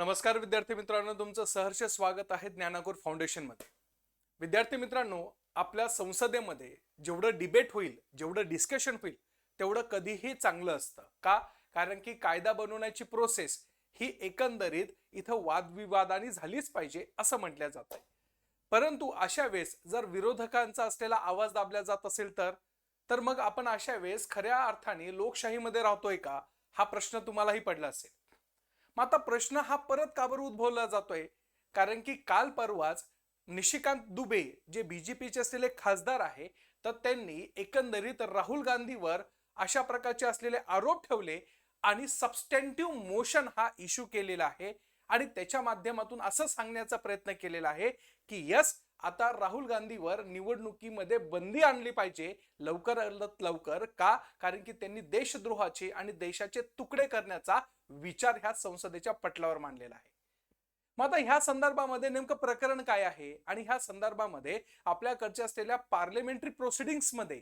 नमस्कार विद्यार्थी मित्रांनो, तुमचं सहर्ष स्वागत आहे ज्ञानाकोर फाउंडेशन मध्ये। विद्यार्थी मित्रांनो, आपल्या संसदेमध्ये जेवढं डिबेट होईल, जेवढं डिस्कशन होईल, तेवढं कधीही चांगलं असतं का? कारण की कायदा बनवण्याची प्रोसेस ही एकंदरीत इथं वादविवादाने झालीच पाहिजे असं म्हटलं जातं। परंतु अशा वेळेस जर विरोधकांचा असलेला आवाज दाबला जात असेल तर मग आपण अशा वेळेस खऱ्या अर्थाने लोकशाहीमध्ये राहतोय का, हा प्रश्न तुम्हालाही पडला असेल। मग आता प्रश्न हा परत का बरं उद्भवला जातोय? कारण की काल परवाच निशिकांत दुबे जे बीजेपीचे असलेले खासदार आहे, तर त्यांनी एकंदरीत राहुल गांधीवर अशा प्रकारचे असलेले आरोप ठेवले आणि सबस्टॅन्टिव्ह मोशन हा इश्यू केलेला आहे आणि त्याच्या माध्यमातून असं सांगण्याचा प्रयत्न केलेला आहे की यस, आता राहुल गांधीवर निवडणुकीमध्ये बंदी आणली पाहिजे लवकरात लवकर। का? कारण की त्यांनी देशद्रोहाचे आणि देशाचे तुकडे करण्याचा विचार ह्या संसदेच्या पटलावर मांडलेला आहे। मग आता ह्या संदर्भामध्ये नेमकं प्रकरण काय आहे आणि ह्या संदर्भामध्ये आपल्याकडच्या असलेल्या पार्लमेंटरी प्रोसिडिंग्स मध्ये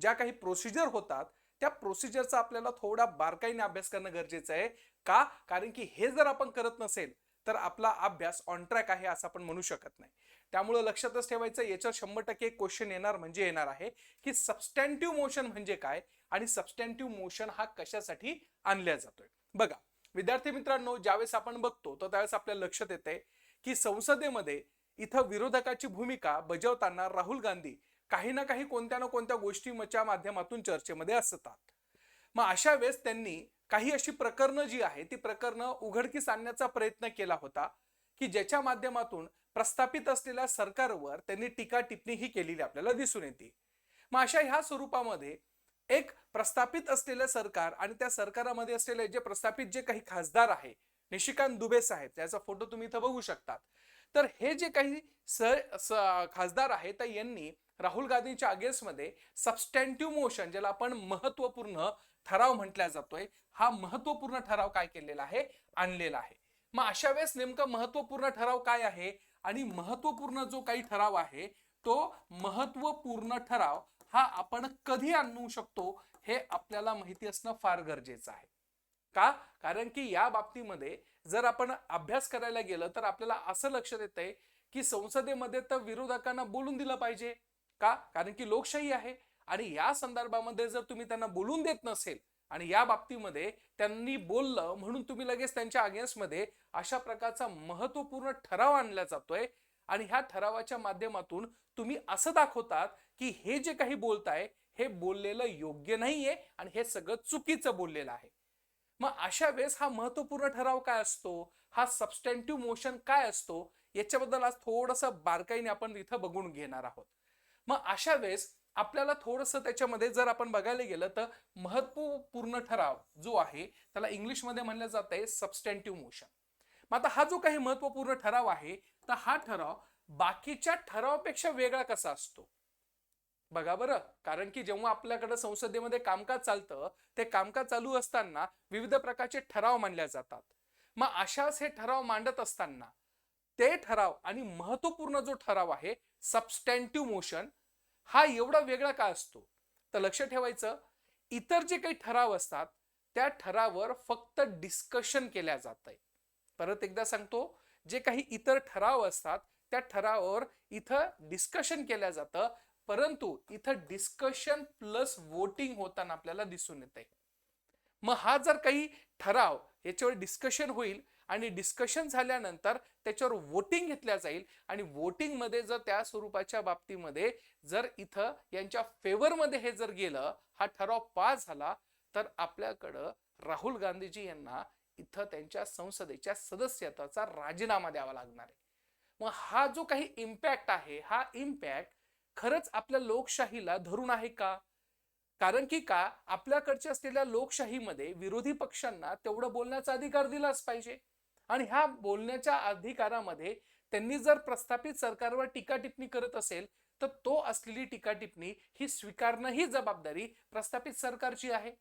ज्या काही प्रोसिजर होतात, त्या प्रोसिजरचा आपल्याला थोडा बारकाईने अभ्यास करणं गरजेचं आहे। का? कारण की हे जर आपण करत नसेल तर आपला अभ्यास ऑन ट्रॅक आहे असं आपण म्हणू शकत नाही। त्यामुळे लक्षातच ठेवायचं, याच्यावर 100% क्वेश्चन येणार म्हणजे येणार आहे की सबस्टॅन्टिव्ह मोशन म्हणजे काय आणि सबस्टॅन्टिव्ह मोशन हा कशासाठी आणला जातोय। बघा विद्यार्थी मित्रांनो, ज्यावेळेस आपण बघतो तर त्यावेळेस आपल्याला लक्षात येते की संसदेमध्ये इथं विरोधकाची भूमिका बजावताना राहुल गांधी काही ना काही कोणत्या ना कोणत्या गोष्टीच्या माध्यमातून चर्चेमध्ये असतात। मग अशा वेळेस त्यांनी काही अशी प्रकरणं जी आहे ती प्रकरणं उघडकीस आणण्याचा प्रयत्न केला होता की ज्याच्या माध्यमातून प्रस्थापित असलेल्या सरकारवर त्यांनी टीका टिप्पणी ही केलेली आपल्याला दिसून येते। मग अशा ह्या स्वरूपामध्ये एक प्रस्थापित असलेलं सरकार आणि त्या सरकारामध्ये असलेले जे प्रस्थापित जे काही खासदार आहे, निशिकांत दुबे साहेब, त्याचा फोटो तुम्ही इथं बघू शकतात। तर हे जे काही खासदार आहेत तर यांनी राहुल गांधींच्या अगेन्स्ट मध्ये सबस्टॅन्टिव्ह मोशन, ज्याला आपण महत्वपूर्ण ठराव म्हटला जातोय, हा महत्वपूर्ण ठराव काय केलेला आहे, आणलेला आहे। मग अशा वेळेस नेमका महत्वपूर्ण ठराव काय आहे आणि महत्वपूर्ण जो काही ठराव आहे तो महत्वपूर्ण ठराव हा आपण कधी आणू शकतो हे आपल्याला माहिती असणं फार गरजेचं आहे। का? कारण की या बाबतीमध्ये जर आपण अभ्यास करायला गेलं तर आपल्याला असं लक्षात येतंय की संसदेमध्ये तर विरोधकांना बोलून दिलं पाहिजे। का? कारण की लोकशाही आहे आणि या संदर्भामध्ये जर तुम्ही त्यांना बोलून देत नसेल आणि या बाबतीमध्ये त्यांनी बोललं म्हणून तुम्ही लगेच त्यांच्या अगेन्स्ट मध्ये अशा प्रकारचा महत्वपूर्ण ठराव आणला जातोय आणि ह्या ठरावाच्या माध्यमातून तुम्ही असं दाखवतात की हे जे काही बोलताय हे बोललेलं योग्य नाहीये आणि हे सगळं चुकीचं बोललेलं आहे। मग अशा वेळेस हा महत्वपूर्ण ठराव काय असतो, हा सबस्टॅन्टिव्ह मोशन काय असतो, याच्याबद्दल आज थोडंसं बारकाईने आपण इथं बघून घेणार आहोत। मग अशा वेळेस आपल्याला थोडंसं त्याच्यामध्ये जर आपण बघायला गेलं तर महत्वपूर्ण ठराव जो आहे त्याला इंग्लिशमध्ये म्हणलं जातंय सबस्टॅन्टिव्ह मोशन। मग आता हा जो काही महत्वपूर्ण ठराव आहे तर हा ठराव बाकीच्या ठरावापेक्षा वेगळा कसा असतो बघा बरं। कारण की जेव्हा आपल्याकडे संसदेमध्ये कामकाज चालतं, ते कामकाज चालू असताना विविध प्रकारचे ठराव मांडले जातात। मग अशाच हे ठराव मांडत असताना ते ठराव आणि महत्वपूर्ण जो ठराव आहे सबस्टॅन्टिव्ह मोशन हा एवढा वेगळा का असतो, तर लक्ष ठेवायचं, इतर जे काही ठराव असतात त्या ठरावर फक्त डिस्कशन केल्या जातंय। परत एकदा सांगतो, जे काही इतर ठराव असतात त्या ठरावावर इथं डिस्कशन केल्या जातं, परंतु इथं डिस्कशन प्लस वोटिंग होताना आपल्याला दिसून येते। मग हा जर काही ठराव याच्यावर डिस्कशन होईल आणि डिस्कशन झाल्यानंतर त्याच्यावर वोटिंग घेतल्या जाईल आणि वोटिंग मध्ये जर त्या स्वरूपाच्या बाबतीमध्ये जर इथं यांच्या फेवर मध्ये हे जर गेलं, हा ठराव पास झाला, तर आपल्याकडं राहुल गांधीजी यांना इथं त्यांच्या संसदेच्या सदस्यत्वाचा राजीनामा द्यावा लागणार आहे। मग हा जो काही इम्पॅक्ट आहे, हा इम्पॅक्ट खरंच आपल्या लोकशाहीला धरून आहे का? कारण की का, आपल्याकडच्या असलेल्या लोकशाहीमध्ये विरोधी पक्षांना तेवढं बोलण्याचा अधिकार दिलाच पाहिजे आणि ह्या बोलण्याच्या अधिकारामध्ये त्यांनी जर प्रस्थापित सरकारवर टीका टिप्पणी करत असेल तर तो असलेली टीका टिप्पणी ही स्वीकारणं ही जबाबदारी प्रस्थापित सरकारची आहे।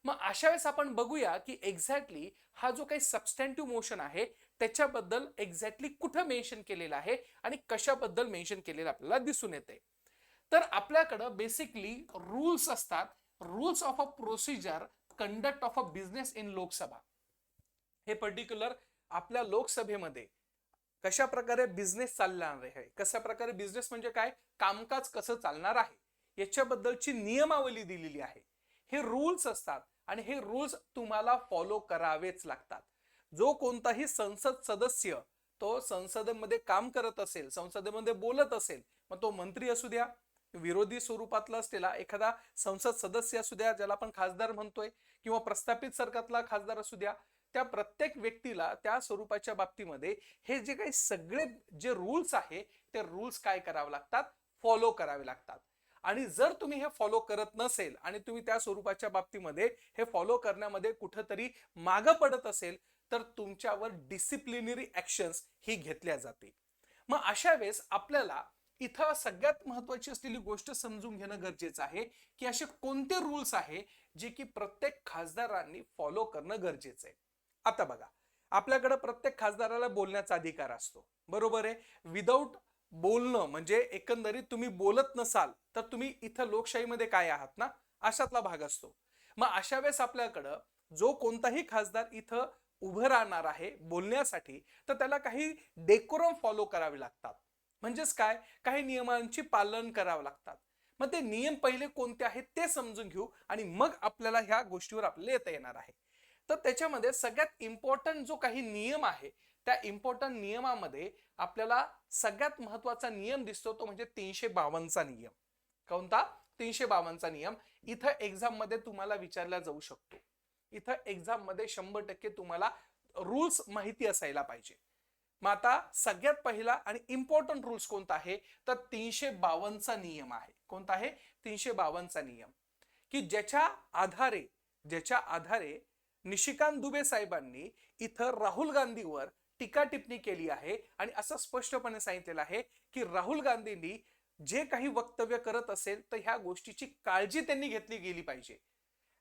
मग अशा वेळेस आपण बघूया की एक्झॅक्टली हा जो काही सबस्टॅन्टिव्ह मोशन आहे त्याच्याबद्दल एक्झॅक्टली कुठं मेन्शन केलेलं आहे आणि कशाबद्दल मेन्शन केलेलं आपल्याला दिसून येते। तर आपल्याकडे बेसिकली रूल्स असतात, rules of a procedure conduct of a business in Lok Sabha. हे पर्टिक्युलर आपल्या लोकसभेमध्ये कशा प्रकारे बिझनेस चालणार आहे, कशा प्रकारे बिझनेस म्हणजे काय, कामकाज कसं चालणार आहे याच्याबद्दलची नियमावली दिलेली आहे. हे रूल्स असतात आणि हे रूल्स तुम्हाला फॉलो करावेच लागतात. जो कोणताही संसद सदस्य तो संसदेमध्ये काम करत असेल, संसदेमध्ये बोलत असेल, मग तो मंत्री असू द्या, विरोधी स्वरूपातला असलेला एखादा संसद सदस्य असू द्या ज्याला आपण खासदार म्हणतोय, किंवा प्रस्थापित सरकारतला खासदार असू द्या, त्या प्रत्येक व्यक्तीला त्या स्वरूपाच्या बाबतीमध्ये हे जे काही सगळे जे रूल्स आहे ते रूल्स काय करावे लागतात, फॉलो करावे लागतात. आणि जर तुम्ही हे फॉलो करत नसेल आणि तुम्ही त्या स्वरूपाच्या बाबतीमध्ये हे फॉलो करण्यामध्ये कुठंतरी मागं पडत असेल तर तुमच्यावर डिसिप्लिनरी ऍक्शन्स ही घेतल्या जाते. मग अशा वेळेस आपल्याला इथं सगळ्यात महत्वाची असलेली गोष्ट समजून घेणं गरजेचं आहे की असे कोणते रूल्स आहे जे की प्रत्येक खासदारांनी फॉलो करणं गरजेचं आहे. आता बघा, आपल्याकडे प्रत्येक खासदाराला बोलण्याचा अधिकार असतो, बरोबर आहे. विदाऊट बोलणं म्हणजे एकंदरीत तुम्ही बोलत नसाल तर तुम्ही इथं लोकशाहीमध्ये काय आहात ना, अशातला भाग असतो. मग अशा वेळेस आपल्याकडं जो कोणताही खासदार इथं उभं राहणार आहे बोलण्यासाठी तर त्याला काही डेकोरम फॉलो करावे लागतात. म्हणजेच काय, काही नियमांची पालन करावं लागतात. मग ते नियम पहिले कोणते आहेत ते समजून घेऊ आणि मग आपल्याला ह्या गोष्टीवर आपल्याला येता येणार आहे. तर त्याच्यामध्ये सगळ्यात इम्पॉर्टंट जो काही नियम आहे त्या इम्पॉर्टंट नियमामध्ये आपल्याला सगळ्यात महत्वाचा नियम दिसतो तो म्हणजे 352चा नियम. कोणता? 352चा नियम. इथं एक्झाम मध्ये तुम्हाला विचारला जाऊ शकतो. इथं एक्झाम मध्ये 100% तुम्हाला रूल्स माहिती असायला पाहिजे. मग आता सगळ्यात पहिला आणि इम्पॉर्टंट रूल्स कोणता आहे तर 352चा नियम आहे. कोणता आहे? 352चा नियम, की ज्याच्या आधारे निशिकांत दुबे साहेबांनी इथं राहुल गांधीवर टीका टिप्पणी केली आहे आणि असं स्पष्टपणे सांगितलेलं आहे की राहुल गांधींनी जे काही वक्तव्य करत असेल तर ह्या गोष्टीची काळजी त्यांनी घेतली गेली पाहिजे.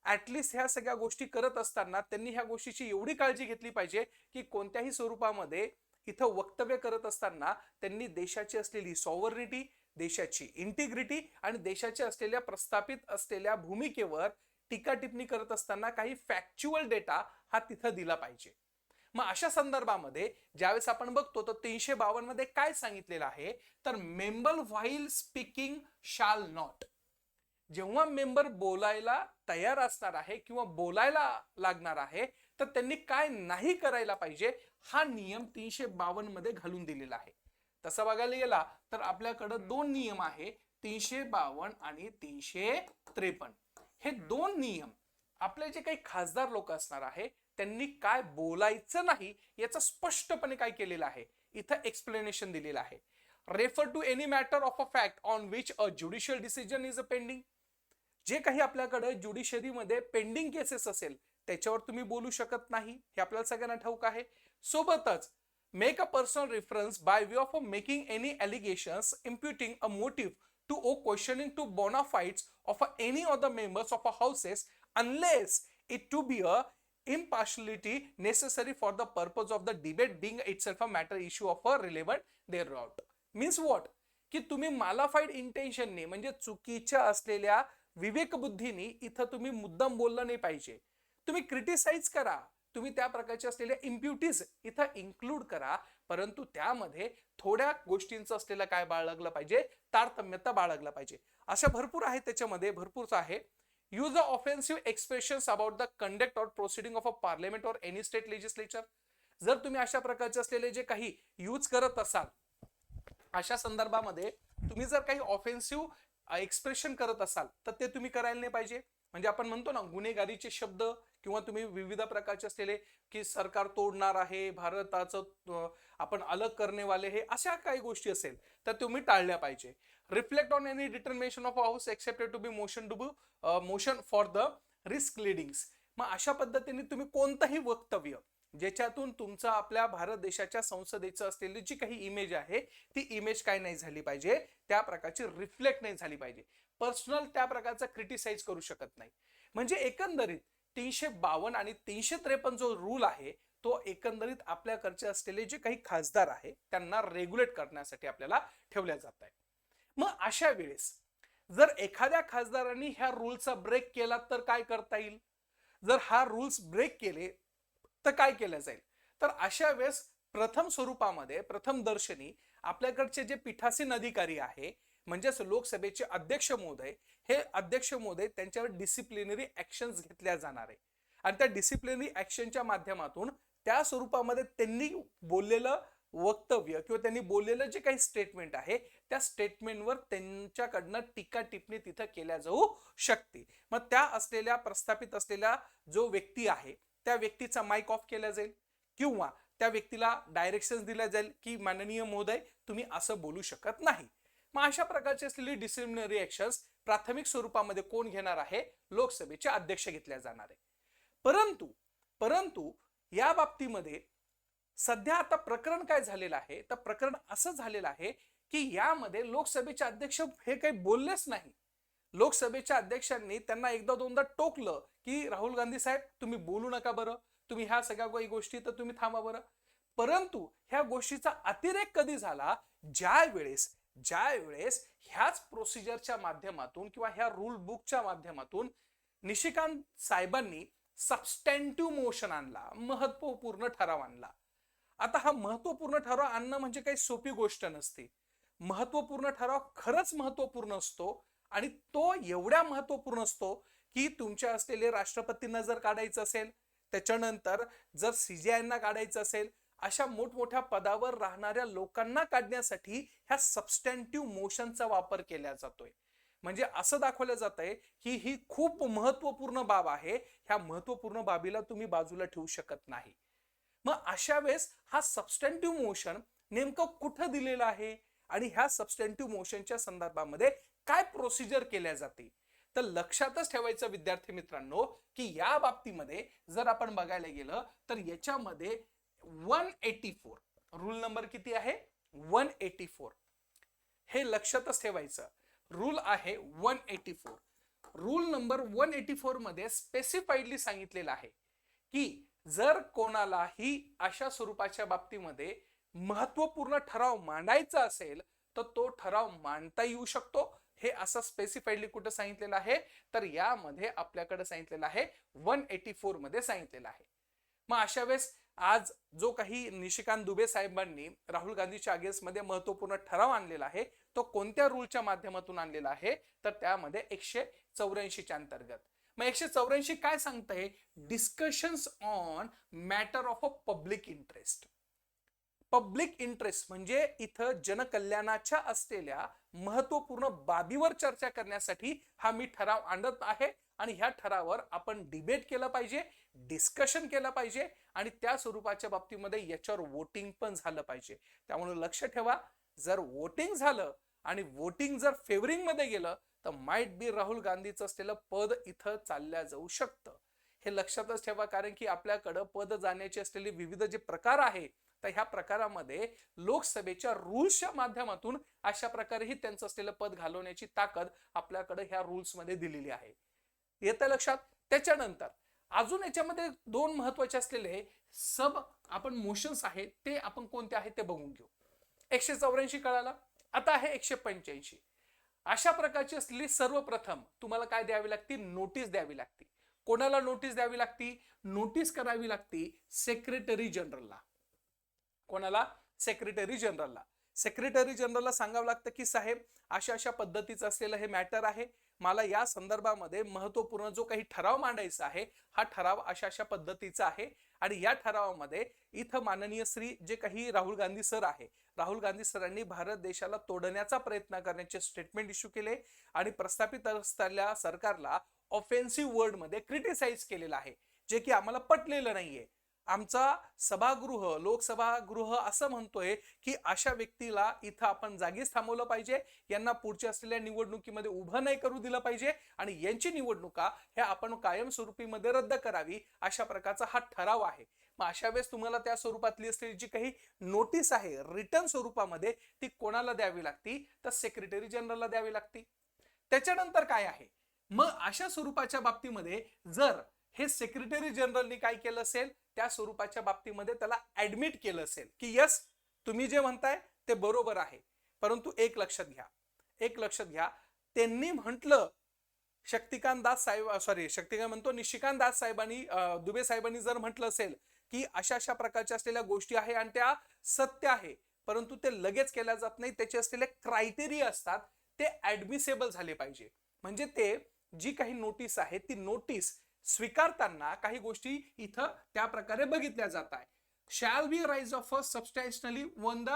ऍटलिस्ट ह्या सगळ्या गोष्टी करत असताना त्यांनी ह्या गोष्टीची एवढी काळजी घेतली पाहिजे की कोणत्याही स्वरूपामध्ये इथं वक्तव्य करत असताना त्यांनी देशाची असलेली सॉव्हर्निटी, देशाची इंटिग्रिटी आणि देशाच्या असलेल्या प्रस्थापित असलेल्या भूमिकेवर टीका टिप्पणी करत असताना काही फॅक्च्युअल डेटा हा तिथं दिला पाहिजे. मग अशा संदर्भामध्ये ज्यावेळेस आपण बघतो तर 352 मध्ये काय सांगितलेलं आहे तर मेंबर व्हाईल स्पीकिंग शाल नॉट, जेव्हा मेंबर बोलायला तयार असणार आहे किंवा बोलायला लागणार आहे तर त्यांनी काय नाही करायला पाहिजे हा नियम 352 मध्ये घालून दिलेला आहे. तसं बघायला गेला तर आपल्याकडे दोन नियम आहे, 352 आणि 353. हे दोन नियम आपले जे काही खासदार लोक असणार आहे त्यांनी काय बोलायचं नाही याचं स्पष्टपणे काय केलेलं आहे इथं एक्सप्लेनेशन दिलेलं आहे. Refer to any matter of a fact on which a judicial decision is a pending. जे काही आपल्याकडे ज्युडिशरीमध्ये पेंडिंग केसेस असेल त्याच्यावर तुम्ही बोलू शकत नाही, हे आपल्याला सगळ्यांना ठाऊक आहे. सोबतच make a personal reference by way of making any allegations imputing a motive to or questioning to bona fides of any of the members of a houses unless it to be a impartiality necessary for the purpose of the debate being itself a matter issue of a relevant thereof. Means what? की तुम्ही मालाफाईड इंटेन्शनने म्हणजे चुकीच्या असलेल्या विवेकबुद्धीने इथं तुम्ही मुद्दाम बोललं नाही पाहिजे. तुम्ही क्रिटिसाइज करा, तुम्ही त्या प्रकारचे असलेल्या इम्प्युटीज इथं इन्क्लूड करा, परंतु त्यामध्ये थोड्या गोष्टींचं असलेलं काय बाळगलं पाहिजे, तारतम्यता बाळगला पाहिजे. अशा भरपूर आहे, त्याच्यामध्ये भरपूरच आहे. Use the offensive expressions about the conduct or proceeding of a parliament or any state legislature. जर तुम्ही अशा प्रकारचे असलेले जे काही यूज करत असाल अशा संदर्भामध्ये तुम्ही जर काही ऑफेन्सिव्ह एक्सप्रेशन करत असाल तर ते तुम्ही करायला नाही पाहिजे. म्हणजे आपण म्हणतो ना गुन्हेगारीचे शब्द किंवा तुम्ही विविध प्रकारचे असलेले की सरकार तोडणार आहे, भारताचं आपण अलग करणे वाले, हे अशा काही गोष्टी असेल तर तुम्ही टाळल्या पाहिजे. Reflect on any determination of house accepted to be motion for the risk leadings. मग अशा पद्धतीने तुम्ही कोणतंही वक्तव्य ज्याच्यातून तुमचा आपल्या भारत देशाच्या संसदेचं असलेली जी काही इमेज आहे ती इमेज काय नाही झाली पाहिजे, त्या प्रकारची रिफ्लेक्ट नाही झाली पाहिजे. पर्सनल त्या प्रकारचा क्रिटिसाइज करू शकत नाही. म्हणजे एकंदरीत 352 आणि 353 जो रूल आहे तो एकंदरीत आपल्याकडचे असलेले जे काही खासदार आहे त्यांना रेग्युलेट करण्यासाठी आपल्याला ठेवल्या जात आहे. मग अशा वेळेस जर एखाद्या खासदारांनी ह्या रूलचा ब्रेक केला तर काय करता येईल? जर हा रूल्स ब्रेक केले तर काय केलं जाईल? तर अशा वेळेस प्रथम स्वरूपामध्ये प्रथम दर्शनी आपल्याकडचे जे पीठासीन अधिकारी आहे म्हणजेच लोकसभेचे अध्यक्ष महोदय, हे अध्यक्ष महोदय त्यांच्यावर डिसिप्लिनरी ऍक्शन्स घेतल्या जाणार आहे आणि त्या डिसिप्लिनरी ऍक्शनच्या माध्यमातून त्या स्वरूपामध्ये त्यांनी बोललेलं वक्तव्य किंवा त्यांनी बोललेलं जे काही स्टेटमेंट आहे त्या स्टेटमेंटवर त्यांच्याकडनं टीका टिप्पणी तिथं केल्या जाऊ शकते. मग त्या असलेल्या प्रस्थापित असलेला जो व्यक्ती आहे त्या व्यक्तीचा माईक ऑफ केला जाईल किंवा त्या व्यक्तीला डायरेक्शन दिल्या जाईल की माननीय महोदय तुम्ही असं बोलू शकत नाही. मग अशा प्रकारची असलेली डिसिप्लिनरी ऍक्शन्स प्राथमिक स्वरूपामध्ये कोण घेणार आहे? लोकसभेचे अध्यक्ष घेतल्या जाणार आहे. परंतु परंतु या बाबतीमध्ये सध्या आता प्रकरण काय झालेलं आहे, तर प्रकरण असं झालेलं आहे की यामध्ये लोकसभेचे अध्यक्ष हे काही बोललेच नाही. लोकसभेच्या अध्यक्षांनी त्यांना एकदा दोनदा टोकलं की राहुल गांधी साहेब तुम्ही बोलू नका बरं, तुम्ही ह्या सगळ्या गोष्टी तर तुम्ही थांबा बरं. परंतु ह्या गोष्टीचा अतिरेक कधी झाला? ज्या वेळेस ह्याच प्रोसिजरच्या माध्यमातून किंवा ह्या रूल बुकच्या माध्यमातून निशिकांत साहेबांनी सबस्टॅन्टिव्ह मोशन आणला, महत्वपूर्ण ठराव आणला. आता हा महत्वपूर्ण ठराव आणणं म्हणजे काही सोपी गोष्ट नसते. महत्वपूर्ण ठराव खरंच महत्वपूर्ण असतो आणि तो एवढ्या महत्वपूर्ण असतो की तुमच्या असलेले राष्ट्रपतींना जर काढायचं असेल, त्याच्यानंतर जर सीजीआयना काढायचं असेल, अशा मोठमोठ्या पदावर राहणाऱ्या लोकांना काढण्यासाठी ह्या सबस्टॅन्टिव्ह मोशनचा वापर केला जातोय. म्हणजे असं दाखवलं जात आहे की ही खूप महत्वपूर्ण बाब आहे, ह्या महत्वपूर्ण बाबीला तुम्ही बाजूला ठेवू शकत नाही. मग अशा वेळेस हा सबस्टॅन्टिव्ह मोशन नेमकं कुठं दिलेलं आहे आणि ह्या सबस्टॅन्टिव्ह मोशनच्या संदर्भामध्ये काय प्रोसिजर केल्या जाते? तर लक्षातच ठेवायचं विद्यार्थी मित्रांनो की या बाबतीमध्ये जर आपण बघायला गेलं तर याच्यामध्ये 184 रूल नंबर किती आहे? 184. हे लक्षातच ठेवायचं. रूल आहे 184. रूल नंबर 184 मध्ये स्पेसिफाईडली सांगितलेलं आहे की जर कोणालाही अशा स्वरूपाच्या बाबतीमध्ये महत्वपूर्ण ठराव मांडायचा असेल तर तो ठराव मांडता येऊ शकतो. हे असं स्पेसिफाईडली कुठं सांगितलेलं आहे? तर यामध्ये आपल्याकडे सांगितलेलं आहे 184 मध्ये सांगितलेलं आहे. मग अशा वेळेस आज जो काही निशिकांत दुबे साहेबांनी राहुल गांधीच्या अगेन्स्ट मध्ये महत्वपूर्ण ठराव आणलेला आहे तो कोणत्या रूलच्या माध्यमातून आणलेला आहे? तर त्यामध्ये 184 च्या अंतर्गत. मग 184 काय सांगतंय? Discussions on matter of a public interest. Public interest म्हणजे इथं जनकल्याणाच्या असलेल्या महत्वपूर्ण बाबीवर चर्चा करण्यासाठी हा मी ठराव आणत आहे आणि ह्या ठरावावर आपण डिबेट केलं पाहिजे, डिस्कशन केलं पाहिजे आणि त्या स्वरूपाच्या बाबतीमध्ये याच्यावर वोटिंग पण झालं पाहिजे. त्यामुळे लक्ष ठेवा, जर वोटिंग झालं आणि वोटिंग जर फेवरिंग मध्ये गेलं तर माइट बी राहुल गांधीचं असलेलं पद इथं चालल्या जाऊ शकतं. हे लक्षातच ठेवा, कारण की आपल्याकडं पद जाण्याचे असलेले विविध जे प्रकार आहे तर ह्या प्रकारामध्ये लोकसभेच्या रूल्सच्या माध्यमातून अशा प्रकारेही त्यांचं असलेलं पद घालवण्याची ताकद आपल्याकडे ह्या रूल्स मध्ये दिलेली आहे. येतं लक्षात? त्याच्यानंतर अजून याच्यामध्ये दोन महत्वाचे असलेले सब आपण मोशन्स आहेत ते आपण कोणते आहेत ते बघून घेऊ. 184 कळाला. आता आहे 185. अशा प्रकारची असलेली सर्वप्रथम तुम्हाला काय द्यावी लागते? नोटीस द्यावी लागते. कोणाला नोटीस द्यावी लागती? नोटीस करावी लागती सेक्रेटरी जनरलला. कोणाला? सेक्रेटरी जनरलला. सेक्रेटरी जनरलला सांगावं लागतं की साहेब अशा अशा पद्धतीचं असलेलं हे मॅटर आहे, मला या संदर्भामध्ये महत्वपूर्ण जो काही ठराव मांडायचा आहे हा ठराव अशा अशा पद्धतीचा आहे आणि या ठरावामध्ये इथं माननीय श्री जे काही राहुल गांधी सर आहे, राहुल गांधी सरांनी भारत देशाला तोडण्याचा प्रयत्न करण्याचे स्टेटमेंट इश्यू केले आणि प्रस्थापित असलेल्या सरकारला ऑफेन्सिव्ह वर्ड मध्ये क्रिटिसाइज केलेलं आहे, जे की आम्हाला पटलेलं नाहीये. आमचा सभागृह, लोकसभागृह असं म्हणतोय की अशा व्यक्तीला इथं आपण जागीच थांबवलं पाहिजे, यांना पुढच्या असलेल्या निवडणुकीमध्ये उभं नाही करू दिलं पाहिजे आणि यांची निवडणुका ह्या आपण कायमस्वरूपीमध्ये रद्द करावी, अशा प्रकारचा हा ठराव आहे. मग अशा वेळेस तुम्हाला त्या स्वरूपातली असलेली जी काही नोटीस आहे रिटर्न स्वरूपामध्ये ती कोणाला द्यावी लागती? तर सेक्रेटरी जनरलला द्यावी लागती. त्याच्यानंतर काय आहे? मग अशा स्वरूपाच्या बाबतीमध्ये जर हे सेक्रेटरी जनरलनी काय केलं असेल त्या स्वरूपाच्या बाबतीमध्ये त्याला ऍडमिट केलं असेल की यस तुम्ही जे म्हणताय ते बरोबर आहे, परंतु एक लक्षात घ्या, त्यांनी म्हटलं निशिकांत दास साहेबांनी दुबे साहेबांनी जर म्हटलं असेल की अशा अशा प्रकारच्या असलेल्या गोष्टी आहे आणि त्या सत्य आहे, परंतु ते लगेच केल्या जात नाही. त्याचे असलेले क्रायटेरिया असतात ते ऍडमिसेबल झाले पाहिजे. म्हणजे ते जी काही नोटीस आहे ती नोटीस स्वीकारताना काही गोष्टी इथं त्या प्रकारे बघितल्या जात आहे. Shall be rise of a substantially one the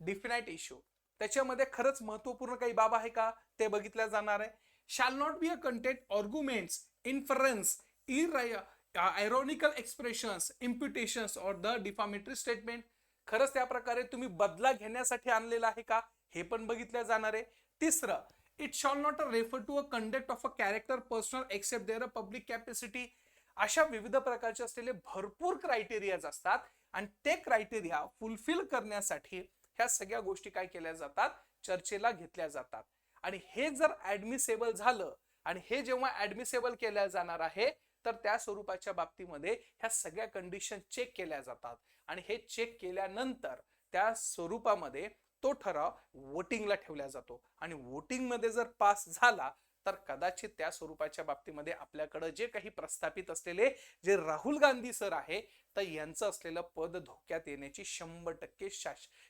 definite issue. त्याच्यामध्ये खरंच महत्वपूर्ण काही बाब आहे का ते बघितल्या जाणार आहे. Shall not be a content arguments inference ironical expressions imputations or the defamatory statement. खरंच त्या प्रकारे तुम्ही बदला घेण्यासाठी आणलेला आहे का हे पण बघितल्या जाणार आहे. तिसरं, it shall not refer to a conduct of a character personal except their a public capacity. अशा विविध प्रकारचे असलेले भरपूर क्रायटेरियाज असतात आणि ते क्रायटेरिया फुलफिल करण्यासाठी ह्या सगळ्या गोष्टी काय केल्या जातात, चर्चेला घेतल्या जातात. आणि हे जर ऍडमिसेबल झालं आणि हे जेव्हा ऍडमिसेबल केल्या जाणार आहे तर त्या स्वरूपाच्या बाबतीमध्ये ह्या सगळ्या कंडिशन चेक केल्या जातात आणि हे चेक केल्यानंतर त्या स्वरूपामध्ये तो ठराव वोटिंगला ठेवला जातो आणि वोटिंग मध्ये जर पास झाला तर कदाचित त्या स्वरूपाच्या बाबतीमध्ये आपल्याकडे जे काही प्रस्थापित असलेले जे राहुल गांधी सर आहे तर यांचं असलेलं पद धोक्यात येण्याची 100%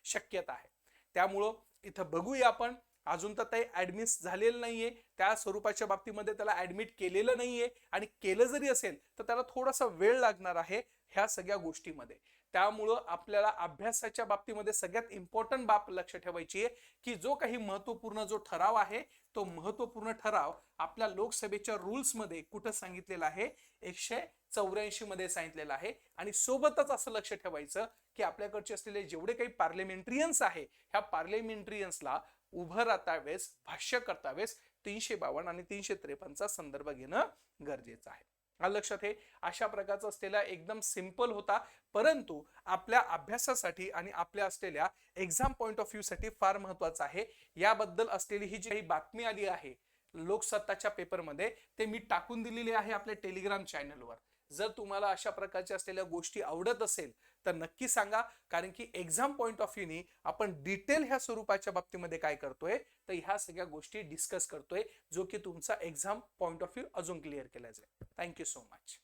शक्यता आहे. त्यामुळं इथं बघूया आपण, अजून तर ते ऍडमिट झालेलं नाहीये, त्या स्वरूपाच्या बाबतीमध्ये त्याला ऍडमिट केलेलं नाहीये आणि केलं जरी असेल तर त्याला थोडासा वेळ लागणार आहे ह्या सगळ्या गोष्टीमध्ये. त्यामुळं आपल्याला अभ्यासाच्या बाबतीमध्ये सगळ्यात इम्पॉर्टंट बाब लक्ष ठेवायची आहे की जो काही महत्वपूर्ण जो ठराव आहे तो महत्वपूर्ण ठराव आपल्या लोकसभेच्या रूल्स मध्ये कुठं सांगितलेला आहे, 184 मध्ये सांगितलेलं आहे. आणि सोबतच असं लक्ष ठेवायचं की आपल्याकडचे असलेले जेवढे काही पार्लिमेंट्रियन्स आहे ह्या पार्लिमेंट्रियन्सला उभं राहता वेळेस भाष्य करता वेळेस 352 आणि 353 चा संदर्भ घेणं गरजेचं आहे. लक्षात आहे. अशा प्रकारचा असलेला एकदम सिंपल होता, परंतु आपल्या अभ्यासासाठी आणि आपल्या असलेल्या एक्झाम पॉइंट ऑफ व्ह्यू साठी फार महत्वाचा आहे. याबद्दल असलेली ही जी काही बातमी आली आहे लोकसत्ताच्या पेपरमध्ये ते मी टाकून दिलेली आहे आपल्या टेलिग्राम चॅनलवर. जर तुम्हाला अशा प्रकारच्या असलेल्या गोष्टी आवडत असेल तर नक्की सांगा, कारण की एक्झाम पॉइंट ऑफ व्ह्यू नी आपण डिटेल ह्या स्वरूपाच्या बाबतीमध्ये काय करतोय तर ह्या सगळ्या गोष्टी डिस्कस करतोय जो की तुमचा एक्झाम पॉइंट ऑफ व्ह्यू अजून क्लिअर केला जाईल. Thank you so much.